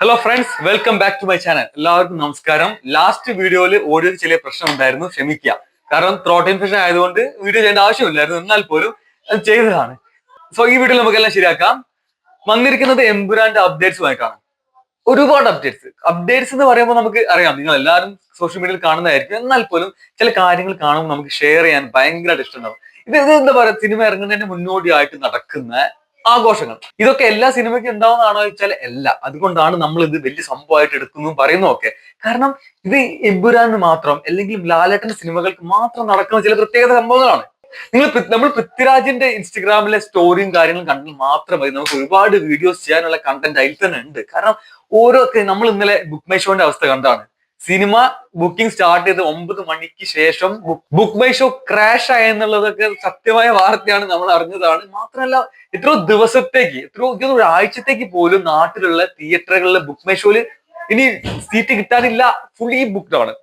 Hello friends, welcome back to my channel. എല്ലാവർക്കും നമസ്കാരം. Last വീഡിയോയിൽ ഓഡിയോയിൽ ചെറിയ പ്രശ്നം ഉണ്ടായിരുന്നു, ക്ഷമിക്കുക. കാരണം ത്രോട്ട് ഇൻഫെക്ഷൻ ആയതുകൊണ്ട് വീഡിയോ ചെയ്യേണ്ട ആവശ്യമില്ലായിരുന്നു, എന്നാൽ പോലും അത് ചെയ്തതാണ്. സോ ഈ വീഡിയോയിൽ നമുക്കെല്ലാം ശരിയാക്കാം. വന്നിരിക്കുന്നത് എംപുരാന്റെ അപ്ഡേറ്റ്സുമായിട്ടാണ്. ഒരുപാട് അപ്ഡേറ്റ്സ് എന്ന് പറയുമ്പോൾ നമുക്ക് അറിയാം, നിങ്ങൾ എല്ലാവരും സോഷ്യൽ മീഡിയയിൽ കാണുന്നതായിരിക്കും. എന്നാൽ പോലും ചില കാര്യങ്ങൾ കാണുമ്പോൾ നമുക്ക് ഷെയർ ചെയ്യാൻ ഭയങ്കരമായിട്ട് ഇഷ്ടമുണ്ടാവും. ഇത് എന്താ പറയുക, സിനിമ ഇറങ്ങുന്നതിന് മുന്നോടിയായിട്ട് നടക്കുന്ന ആഘോഷങ്ങൾ. ഇതൊക്കെ എല്ലാ സിനിമയ്ക്കും ഉണ്ടാവുന്നതാണോ ചോദിച്ചാൽ അല്ല. അതുകൊണ്ടാണ് നമ്മൾ ഇത് വലിയ സംഭവമായിട്ട് എടുക്കുന്നു പറയുന്നു ഒക്കെ. കാരണം ഇത് എമ്പുരാന് മാത്രം അല്ലെങ്കിൽ ലാലേട്ടന്റെ സിനിമകൾക്ക് മാത്രം നടക്കുന്ന ചില പ്രത്യേകത സംഭവങ്ങളാണ്. നമ്മൾ പൃഥ്വിരാജിന്റെ ഇൻസ്റ്റഗ്രാമിലെ സ്റ്റോറിയും കാര്യങ്ങളും കണ്ടാൽ മാത്രം മതി. നമുക്ക് ഒരുപാട് വീഡിയോസ് ചെയ്യാനുള്ള കണ്ടന്റ് അതിൽ തന്നെ ഉണ്ട്. കാരണം ഓരോ നമ്മൾ ഇന്നലെ ബുക്ക് മൈ ഷോന്റെ അവസ്ഥ കണ്ടാണ്. സിനിമ ബുക്കിംഗ് സ്റ്റാർട്ട് ചെയ്ത് 9 മണിക്ക് ശേഷം ബുക്ക് മൈ ഷോ ക്രാഷ് ആയെന്നുള്ളതൊക്കെ സത്യമായ വാർത്തയാണ്, നമ്മൾ അറിഞ്ഞതാണ്. മാത്രമല്ല, എത്രയോ ദിവസത്തേക്ക്, എത്രയോ ഒരാഴ്ചത്തേക്ക് പോലും നാട്ടിലുള്ള തിയേറ്ററുകളിലെ ബുക്ക് മൈ ഷോയില് ഇനി സീറ്റ് കിട്ടാനില്ല, ഫുള്ളി ബുക്ക്ഡ് ആണ്.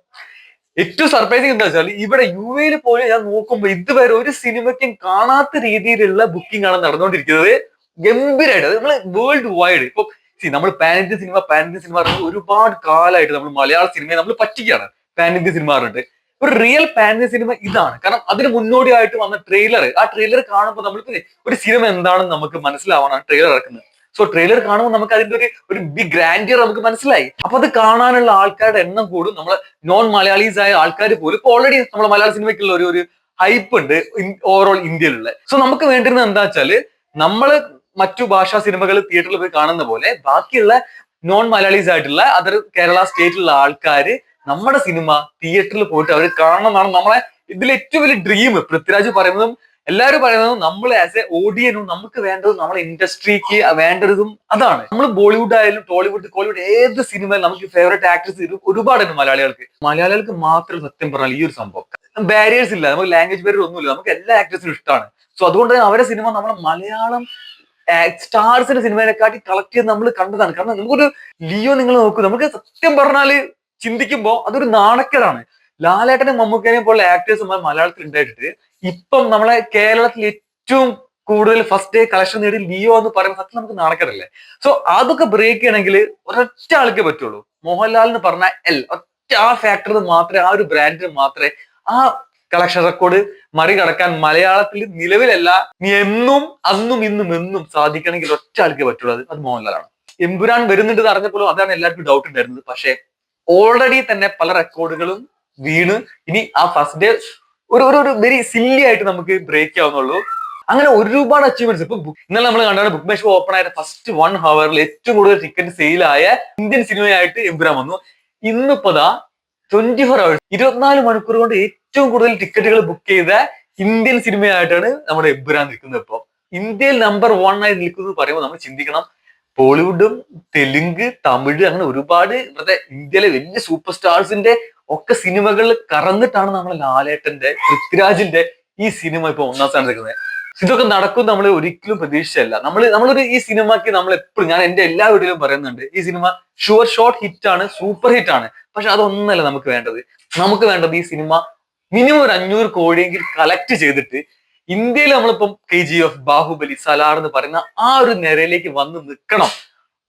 ഏറ്റവും സർപ്രൈസിങ് എന്താ വെച്ചാൽ, ഇവിടെ യു എയിൽ പോലും ഞാൻ നോക്കുമ്പോൾ ഇതുവരെ ഒരു സിനിമയ്ക്കും കാണാത്ത രീതിയിലുള്ള ബുക്കിംഗ് ആണ് നടന്നുകൊണ്ടിരിക്കുന്നത്. ഗംഭീരമായിട്ട് നമ്മൾ വേൾഡ് വൈഡ് ഇപ്പൊ നമ്മൾ പാൻ ഇന്ത്യൻ സിനിമ ഒരുപാട് കാലമായിട്ട് നമ്മൾ മലയാള സിനിമയെ നമ്മൾ പറ്റിക്കുകയാണ്. പാൻ ഇന്ത്യൻ സിനിമ പറഞ്ഞിട്ട് ഒരു റിയൽ പാൻ ഇന്ത്യൻ സിനിമ ഇതാണ്. കാരണം അതിന് മുന്നോടിയായിട്ട് വന്ന ട്രെയിലർ, ആ ട്രെയിലർ കാണുമ്പോൾ നമ്മൾക്ക് ഒരു സിനിമ എന്താണെന്ന് നമുക്ക് മനസ്സിലാവാനാണ് ട്രെയിലർ ഇറക്കുന്നത്. സോ ട്രെയിലർ കാണുമ്പോൾ നമുക്ക് അതിന്റെ ഒരു ബിഗ് ഗ്രാൻഡിയർ നമുക്ക് മനസ്സിലായി. അപ്പൊ അത് കാണാനുള്ള ആൾക്കാരുടെ എണ്ണം കൂടും. നമ്മൾ നോൺ മലയാളീസ് ആയ ആൾക്കാർ പോലും ഇപ്പൊ ഓൾറെഡി നമ്മൾ മലയാള സിനിമയ്ക്കുള്ള ഒരു ഹൈപ്പ് ഉണ്ട് ഓവറോൾ ഇന്ത്യയിലുള്ള. സോ നമുക്ക് വേണ്ടിയിരുന്നത് എന്താ വെച്ചാല്, നമ്മള് മറ്റു ഭാഷാ സിനിമകൾ തിയേറ്ററിൽ പോയി കാണുന്ന പോലെ ബാക്കിയുള്ള നോൺ മലയാളീസ് ആയിട്ടുള്ള അതർ കേരള സ്റ്റേറ്റിലുള്ള ആൾക്കാര് നമ്മുടെ സിനിമ തിയേറ്ററിൽ പോയിട്ട് അവർ കാണണമെന്നാണ് നമ്മളെ ഇതിൽ ഏറ്റവും വലിയ ഡ്രീം. പൃഥ്വിരാജ് പറയുന്നതും എല്ലാവരും പറയുന്നതും നമ്മൾ ആസ് എ ഓഡിയനും നമുക്ക് വേണ്ടതും നമ്മളെ ഇൻഡസ്ട്രിക്ക് വേണ്ടതും അതാണ്. നമ്മൾ ബോളിവുഡ് ആയാലും ടോളിവുഡ്, കോളിവുഡ് ഏത് സിനിമയിലും നമുക്ക് ഫേവറേറ്റ് ആക്ടേഴ്സ് ഒരുപാടുണ്ട്. മലയാളികൾക്ക് മാത്രം സത്യം പറഞ്ഞാൽ ഈ ഒരു സംഭവം ബാരിയേഴ്സ് ഇല്ല, നമുക്ക് ലാംഗ്വേജ് ബാരിയർ ഒന്നുമില്ല, നമുക്ക് എല്ലാ ആക്ടേഴ്സിനും ഇഷ്ടമാണ്. സോ അതുകൊണ്ട് തന്നെ അവരുടെ സിനിമ നമ്മളെ മലയാളം സ്റ്റാർസിന്റെ സിനിമയെക്കാട്ടി കളക്ട് ചെയ്ത് നമ്മൾ കണ്ടതാണ്. കാരണം നമുക്കൊരു ലിയോ നിങ്ങൾ നോക്കൂ, നമുക്ക് സത്യം പറഞ്ഞാല് ചിന്തിക്കുമ്പോൾ അതൊരു നാണക്കേടാണ്. ലാലേട്ടനും മമ്മൂക്കനെയും പോലുള്ള ആക്ടേഴ്സ് മലയാളത്തിൽ ഉണ്ടായിട്ട് ഇപ്പം നമ്മളെ കേരളത്തിൽ ഏറ്റവും കൂടുതൽ ഫസ്റ്റ് ഡേ കളക്ഷൻ നേടി ലിയോ എന്ന് പറയുമ്പോൾ സത്യം നമുക്ക് നാണക്കേടല്ലേ. സോ അതൊക്കെ ബ്രേക്ക് ചെയ്യണമെങ്കിൽ ഒരൊറ്റ ആൾക്കേ പറ്റുള്ളൂ. മോഹൻലാൽ എന്ന് പറഞ്ഞ ഒറ്റ ആ ഫാക്ടറിന് മാത്രമേ, ആ ഒരു ബ്രാൻഡിന് മാത്രമേ ആ കളക്ഷൻ റെക്കോർഡ് മറികടക്കാൻ മലയാളത്തിൽ നിലവിലല്ല, നീ എന്നും അന്നും ഇന്നും എന്നും സാധിക്കണമെങ്കിൽ ഒറ്റ ആൾക്കേ പറ്റുള്ളൂ. അത് മോഹൻലാലാണ്. എമ്പുരാൻ വരുന്നുണ്ട് അറിഞ്ഞപ്പോഴും അതാണ് എല്ലാവർക്കും ഡൗട്ട് ഉണ്ടായിരുന്നത്. പക്ഷെ ഓൾറെഡി തന്നെ പല റെക്കോർഡുകളും വീണ് ഇനി ആ ഫസ്റ്റ് ഡേ ഒരു വെരി സില്ലി ആയിട്ട് നമുക്ക് ബ്രേക്ക് ആവുന്നുള്ളൂ. അങ്ങനെ ഒരുപാട് അച്ചീവ്മെന്റ്സ്. ഇപ്പൊ ഇന്നലെ നമ്മൾ കണ്ടാണ് ബുക്ക് മൈ ഷോ ഓപ്പൺ ആയ ഫസ്റ്റ് 1 ഹവറിൽ ഏറ്റവും കൂടുതൽ ടിക്കറ്റ് സെയിലായ ഇന്ത്യൻ സിനിമയായിട്ട് എമ്പുരാൻ വന്നു. ഇന്നിപ്പോതാ 24 hours 24 മണിക്കൂർ കൊണ്ട് ഏറ്റവും കൂടുതൽ ടിക്കറ്റുകൾ ബുക്ക് ചെയ്ത ഇന്ത്യൻ സിനിമയായിട്ടാണ് നമ്മുടെ എമ്പുരാൻ നിൽക്കുന്നത്. ഇപ്പൊ ഇന്ത്യയിൽ നമ്പർ 1 ആയി നിൽക്കുന്നത് പറയുമ്പോൾ നമ്മൾ ചിന്തിക്കണം, ബോളിവുഡും തെലുങ്ക്, തമിഴ് അങ്ങനെ ഒരുപാട് ഇവിടുത്തെ ഇന്ത്യയിലെ വലിയ സൂപ്പർ സ്റ്റാർസിന്റെ ഒക്കെ സിനിമകളിൽ കറന്നിട്ടാണ് നമ്മളെ ലാലേട്ടന്റെ, പൃഥ്വിരാജിന്റെ ഈ സിനിമ ഇപ്പൊ 1ാം സ്ഥാനത്ത് നിൽക്കുന്നത്. ഇതൊക്കെ നടക്കും നമ്മൾ ഒരിക്കലും പ്രതീക്ഷിച്ചല്ല. നമ്മളൊരു ഈ സിനിമയ്ക്ക് നമ്മൾ എപ്പോഴും, ഞാൻ എന്റെ എല്ലാ വീഡിയോയിലും പറയുന്നുണ്ട്, ഈ സിനിമ ഷുവർ ഷോട്ട് ഹിറ്റ് ആണ്, സൂപ്പർ ഹിറ്റ് ആണ്. പക്ഷെ അതൊന്നല്ല നമുക്ക് വേണ്ടത്. നമുക്ക് വേണ്ടത് ഈ സിനിമ മിനിമം ഒരു 500 കോടിയെങ്കിലും കളക്ട് ചെയ്തിട്ട് ഇന്ത്യയിൽ നമ്മളിപ്പം KGF, ബാഹുബലി, സലാർ എന്ന് പറയുന്ന ആ ഒരു നിരയിലേക്ക് വന്ന് നിൽക്കണം.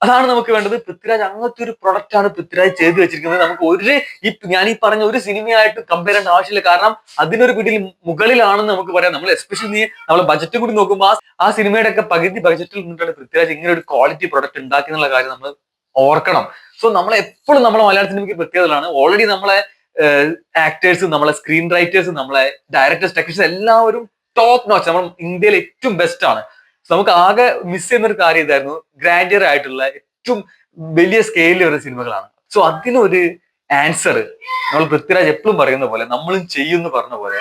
അതാണ് നമുക്ക് വേണ്ടത്. പൃഥ്വിരാജ് അങ്ങനത്തെ ഒരു പ്രൊഡക്റ്റ് ആണ് പൃഥ്വിരാജ് ചെയ്തു വെച്ചിരിക്കുന്നത്. നമുക്ക് ഞാൻ ഈ പറഞ്ഞ ഒരു സിനിമയായിട്ട് കമ്പയർ ചെയ്യേണ്ട ആവശ്യമില്ല. കാരണം അതിനൊരു പിടിയിൽ മുകളിലാണെന്ന് നമുക്ക് പറയാം. നമ്മൾ എസ്പെഷ്യലി നമ്മളെ ബജറ്റും കൂടി നോക്കുമ്പോൾ ആ സിനിമയുടെ ഒക്കെ പകുതി ബജറ്റിൽ നിന്നിട്ടാണ് പൃഥ്വിരാജ് ഇങ്ങനെ ഒരു ക്വാളിറ്റി പ്രൊഡക്റ്റ് ഉണ്ടാക്കി എന്നുള്ള കാര്യം നമ്മൾ ഓർക്കണം. സോ നമ്മളെ എപ്പോഴും നമ്മളെ മലയാള സിനിമയ്ക്ക് പ്രത്യേകതകളാണ്. ഓൾറെഡി നമ്മളെ ആക്ടേഴ്സ്, നമ്മളെ സ്ക്രീൻ റൈറ്റേഴ്സ്, നമ്മളെ ഡയറക്ടേഴ്സ്, ടെക്നീഷ്യൻസ് എല്ലാവരും ടോപ്പ് നോച്ച്. നമ്മൾ ഇന്ത്യയിലെ ഏറ്റവും ബെസ്റ്റ് ആണ്. നമുക്ക് ആകെ മിസ് ചെയ്യുന്ന ഒരു കാര്യം ഇതായിരുന്നു, ഗ്രാൻഡിയർ ആയിട്ടുള്ള ഏറ്റവും വലിയ സ്കെയിലിൽ വരുന്ന സിനിമകളാണ്. സോ അതിനൊരു ആൻസർ നമ്മൾ പൃഥ്വിരാജ് എപ്പോഴും പറയുന്ന പോലെ നമ്മളും ചെയ്യുമെന്ന് പറഞ്ഞ പോലെ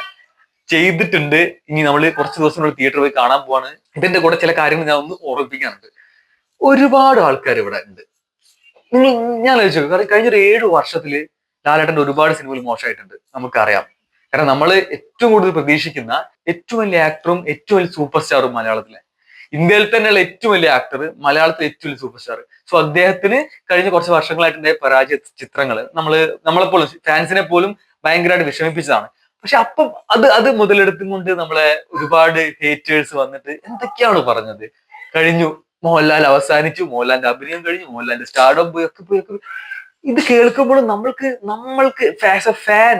ചെയ്തിട്ടുണ്ട്. ഇനി നമ്മൾ കുറച്ച് ദിവസം തിയേറ്ററിൽ പോയി കാണാൻ പോവാണ്. ഇതിന്റെ കൂടെ ചില കാര്യങ്ങൾ ഞാൻ ഒന്ന് ഓർമ്മിപ്പിക്കാനുണ്ട്. ഒരുപാട് ആൾക്കാർ ഇവിടെ ഉണ്ട്. ഞാൻ ആലോചിച്ചു, കാരണം കഴിഞ്ഞൊരു 7 വർഷത്തില് ലാലേട്ടന്റെ ഒരുപാട് സിനിമകൾ മോശമായിട്ടുണ്ട്, നമുക്കറിയാം. കാരണം നമ്മൾ ഏറ്റവും കൂടുതൽ പ്രതീക്ഷിക്കുന്ന ഏറ്റവും വലിയ ആക്ടറും ഏറ്റവും വലിയ സൂപ്പർ സ്റ്റാറും മലയാളത്തിലെ, ഇന്ത്യയിൽ തന്നെയുള്ള ഏറ്റവും വലിയ ആക്ടർ, മലയാളത്തിലെ ഏറ്റവും വലിയ സൂപ്പർ സ്റ്റാർ. സോ അദ്ദേഹത്തിന് കഴിഞ്ഞ കുറച്ച് വർഷങ്ങളായിട്ടുണ്ടായ പരാജയ ചിത്രങ്ങൾ നമ്മളെപ്പോലും ഫാൻസിനെ പോലും ഭയങ്കരമായിട്ട് വിഷമിപ്പിച്ചതാണ്. പക്ഷെ അപ്പം അത് മുതലെടുത്തും കൊണ്ട് നമ്മളെ ഒരുപാട് ഹേറ്റേഴ്സ് വന്നിട്ട് എന്തൊക്കെയാണ് പറഞ്ഞത്. കഴിഞ്ഞു മോഹൻലാൽ അവസാനിച്ചു, മോഹൻലാലിന്റെ അഭിനയം കഴിഞ്ഞു, മോഹൻലാലിന്റെ സ്റ്റാർഡം പോയി, ഒക്കെ പോയി, ഇത് കേൾക്കുമ്പോഴും നമ്മൾക്ക് ആസ് എ ഫാൻ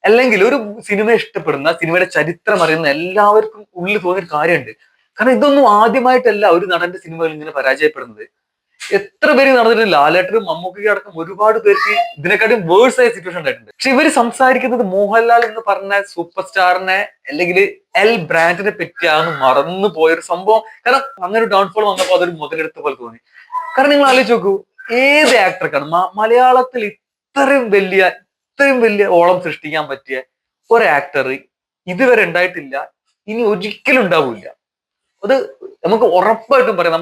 അല്ലെങ്കിൽ ഒരു സിനിമ ഇഷ്ടപ്പെടുന്ന, സിനിമയുടെ ചരിത്രം അറിയുന്ന എല്ലാവർക്കും ഉള്ളിൽ തോന്നിയൊരു കാര്യമുണ്ട്. കാരണം ഇതൊന്നും ആദ്യമായിട്ടല്ല ഒരു നടന്റെ സിനിമകൾ ഇങ്ങനെ പരാജയപ്പെടുന്നത്. എത്ര പേര് നടന്നിട്ട്, ലാലേട്ടനും മമ്മൂക്കയും അടക്കം ഒരുപാട് പേർക്ക് ഇതിനെക്കാട്ടും വേഴ്സ് ആയ സിറ്റുവേഷൻ ഉണ്ടായിട്ടുണ്ട്. പക്ഷെ ഇവര് സംസാരിക്കുന്നത് മോഹൻലാൽ എന്ന് പറഞ്ഞ സൂപ്പർ സ്റ്റാറിനെ അല്ലെങ്കിൽ എൽ ബ്രാൻഡിനെ പറ്റിയാണ് മറന്നു പോയൊരു സംഭവം. കാരണം അങ്ങനെ ഒരു ഡൗൺഫോൾ വന്നപ്പോൾ അതൊരു മുതലെടുത്ത പോലെ തോന്നി. കാരണം നിങ്ങൾ ആലോചിച്ച് നോക്കൂ, ഏത് ആക്ടർക്കാണ് മലയാളത്തിൽ ഇത്രയും വലിയ ഓളം സൃഷ്ടിക്കാൻ പറ്റിയ ഒരു ആക്ടർ ഇതുവരെ ഉണ്ടായിട്ടില്ല, ഇനി ഒരിക്കലും ഉണ്ടാവില്ല. അത് നമുക്ക് ഉറപ്പായിട്ടും പറയാം.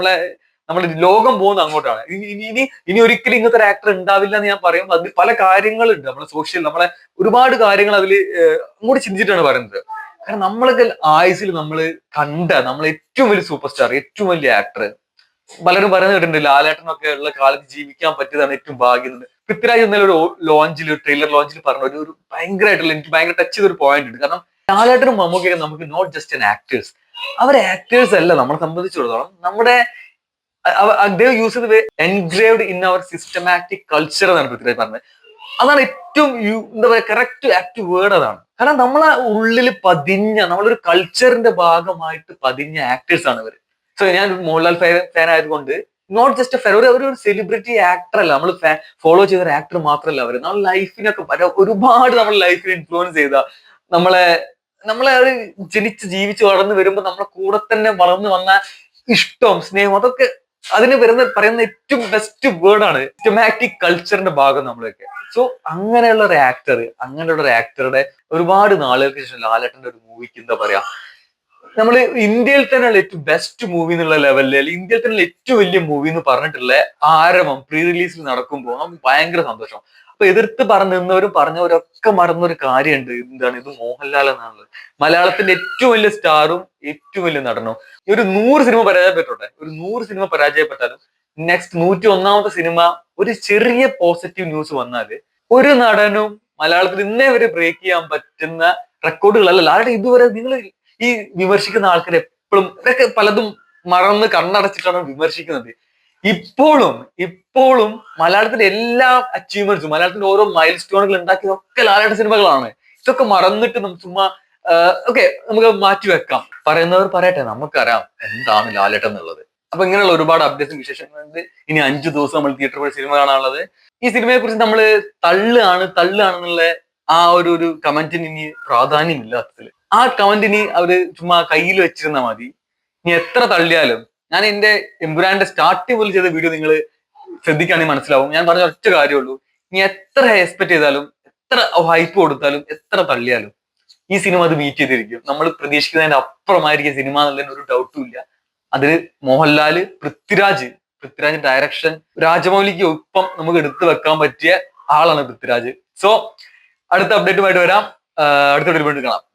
നമ്മുടെ ലോകം പോകുന്നത് അങ്ങോട്ടാണ്. ഇനി ഒരിക്കലും ഇങ്ങനത്തെ ഒരു ആക്ടർ ഉണ്ടാവില്ല എന്ന് ഞാൻ പറയും. അതിൽ പല കാര്യങ്ങളുണ്ട്. നമ്മളെ ഒരുപാട് കാര്യങ്ങൾ അതിൽ അങ്ങോട്ട് ചിന്തിച്ചിട്ടാണ് പറയുന്നത്. കാരണം നമ്മളൊക്കെ ആയുസിൽ നമ്മൾ ഏറ്റവും വലിയ സൂപ്പർ സ്റ്റാർ, ഏറ്റവും വലിയ ആക്ടർ, പലരും പറഞ്ഞു കേട്ടിട്ടുണ്ട് ലാലേട്ടനൊക്കെ ഉള്ള കാലത്ത് ജീവിക്കാൻ പറ്റിയതാണ് ഏറ്റവും ഭാഗ്യം. പൃഥ്വിരാജ് എന്നാലും ഒരു ട്രെയിലർ ലോഞ്ചിൽ പറഞ്ഞ ഒരു ഭയങ്കരമായിട്ടുള്ള, എനിക്ക് ഭയങ്കര ടച്ച് ചെയ്തൊരു പോയിന്റ് ഉണ്ട്. കാരണം ലാലേട്ടനും മമ്മൂക്കയൊക്കെ നമുക്ക് നോട്ട് ജസ്റ്റ് ആൻ ആക്ടേഴ്സ്, അവർ ആക്ടേഴ്സ് അല്ല. നമ്മളെ സംബന്ധിച്ചിടത്തോളം നമ്മുടെ യൂസ് ചെയ്ത് engraved in our systematic culture എന്നാണ് പൃഥ്വിരാജ് പറഞ്ഞത്. അതാണ് ഏറ്റവും എന്താ പറയുക, കറക്റ്റ് ആക്ട് വേർഡ് അതാണ്. കാരണം നമ്മളെ ഉള്ളിൽ നമ്മളൊരു കൾച്ചറിന്റെ ഭാഗമായിട്ട് പതിഞ്ഞ ആക്ടേഴ്സ് ആണ് ഇവർ. സോ ഞാൻ മോഹൻലാൽ ഫാൻ ആയതുകൊണ്ട്, നോട്ട് ജസ്റ്റ് എ ഫാൻ, ഒരു സെലിബ്രിറ്റി ആക്ടർ അല്ല, നമ്മൾ ഫോളോ ചെയ്ത ഒരു ആക്ടർ മാത്രമല്ല അവർ. നമ്മുടെ ലൈഫിനൊക്കെ ഒരുപാട് നമ്മുടെ ലൈഫിൽ ഇൻഫ്ലുവൻസ് ചെയ്ത, നമ്മളെ നമ്മളെ ഒരു ജീവിച്ച് വളർന്നു വരുമ്പോൾ നമ്മളെ കൂടെ തന്നെ വളർന്നു വന്ന ഇഷ്ടം, സ്നേഹം, അതൊക്കെ അതിന് പറയുന്ന ഏറ്റവും ബെസ്റ്റ് വേർഡാണ് സിസ്റ്റമാറ്റിക് കൾച്ചറിന്റെ ഭാഗം നമ്മളൊക്കെ. സോ അങ്ങനെയുള്ള ഒരു ആക്ടറുടെ ഒരുപാട് നാളുകൾക്ക് ശേഷം ലാലേട്ടന്റെ ഒരു മൂവിക്ക് എന്താ പറയാ, നമ്മൾ ഇന്ത്യയിൽ തന്നെയുള്ള ഏറ്റവും ബെസ്റ്റ് മൂവി എന്നുള്ള ലെവലിൽ, അല്ലെങ്കിൽ ഇന്ത്യയിൽ തന്നെ ഏറ്റവും വലിയ മൂവി എന്ന് പറഞ്ഞിട്ടുള്ള ആരവം പ്രീ റിലീസിൽ നടക്കുമ്പോൾ നമുക്ക് ഭയങ്കര സന്തോഷം. അപ്പൊ എതിർത്ത് പറഞ്ഞവരൊക്കെ മറന്നൊരു കാര്യമുണ്ട്. എന്താണ് ഇത്? മോഹൻലാൽ എന്നാണുള്ളത്. മലയാളത്തിന്റെ ഏറ്റവും വലിയ സ്റ്റാറും ഏറ്റവും വലിയ നടനും. ഈ ഒരു 100 സിനിമ പരാജയപ്പെട്ടാലും നെക്സ്റ്റ് 101ാമത്തെ സിനിമ ഒരു ചെറിയ പോസിറ്റീവ് ന്യൂസ് വന്നാല് ഒരു നടനും മലയാളത്തിൽ ഇന്നേ വരെ ബ്രേക്ക് ചെയ്യാൻ പറ്റുന്ന റെക്കോർഡുകളല്ല. ആരുടെ ഇതുവരെ നിങ്ങൾ ഈ വിമർശിക്കുന്ന ആൾക്കാർ എപ്പോഴും ഇവരൊക്കെ പലതും മറന്ന് കണ്ണടച്ചിട്ടാണ് വിമർശിക്കുന്നത്. ഇപ്പോഴും മലയാളത്തിന്റെ എല്ലാ അച്ചീവ്മെന്റ്സും, മലയാളത്തിന്റെ ഓരോ മൈൽ സ്റ്റോണുകൾ ഉണ്ടാക്കിയതൊക്കെ ലാലേട്ട സിനിമകളാണ്. ഇതൊക്കെ മറന്നിട്ട് ചുമ്മാ ഓക്കെ നമുക്ക് മാറ്റിവെക്കാം. പറയുന്നവർ പറയട്ടെ, നമുക്കറിയാം എന്താണ് ലാലേട്ടൻ എന്നുള്ളത്. അപ്പൊ ഇങ്ങനെയുള്ള ഒരുപാട് അപ്ഡേറ്റ്സും വിശേഷങ്ങളുണ്ട്. ഇനി 5 ദിവസം നമ്മൾ തിയേറ്ററിൽ പോയി സിനിമ കാണാനുള്ളത്. ഈ സിനിമയെ കുറിച്ച് നമ്മൾ തള്ളുകയാണെന്നുള്ള ആ ഒരു കമന്റിന് ഇനി പ്രാധാന്യമില്ലാത്തതിൽ, ആ കമന്റിന് അവര് ചുമ്മാ കയ്യിൽ വെച്ചിരുന്നാൽ മതി. ഇനി എത്ര തള്ളിയാലും, ഞാൻ എന്റെ എമ്പുരാന്റെ സ്റ്റാർട്ടിങ് പോലും ചെയ്ത വീഡിയോ നിങ്ങൾ ശ്രദ്ധിക്കുകയാണെങ്കിൽ മനസ്സിലാവും. ഞാൻ പറഞ്ഞ ഒറ്റ കാര്യമുള്ളൂ, ഇനി എത്ര എക്സ്പെക്ട് ചെയ്താലും, എത്ര ഹൈപ്പ് കൊടുത്താലും, എത്ര തള്ളിയാലും ഈ സിനിമ അത് മീറ്റ് ചെയ്തിരിക്കും. നമ്മൾ പ്രതീക്ഷിക്കുന്നതിന്റെ അപ്പുറമായിരിക്കും സിനിമ എന്നുള്ളതിന് ഒരു ഡൗട്ടും ഇല്ല. അതിൽ മോഹൻലാല്, പൃഥ്വിരാജ് ഡയറക്ഷൻ, രാജമൗലിക്ക് ഒപ്പം നമുക്ക് എടുത്തു വെക്കാൻ പറ്റിയ ആളാണ് പൃഥ്വിരാജ്. സോ അടുത്ത അപ്ഡേറ്റുമായിട്ട് വരാം. അടുത്ത വീഡിയോയിൽ കാണാം.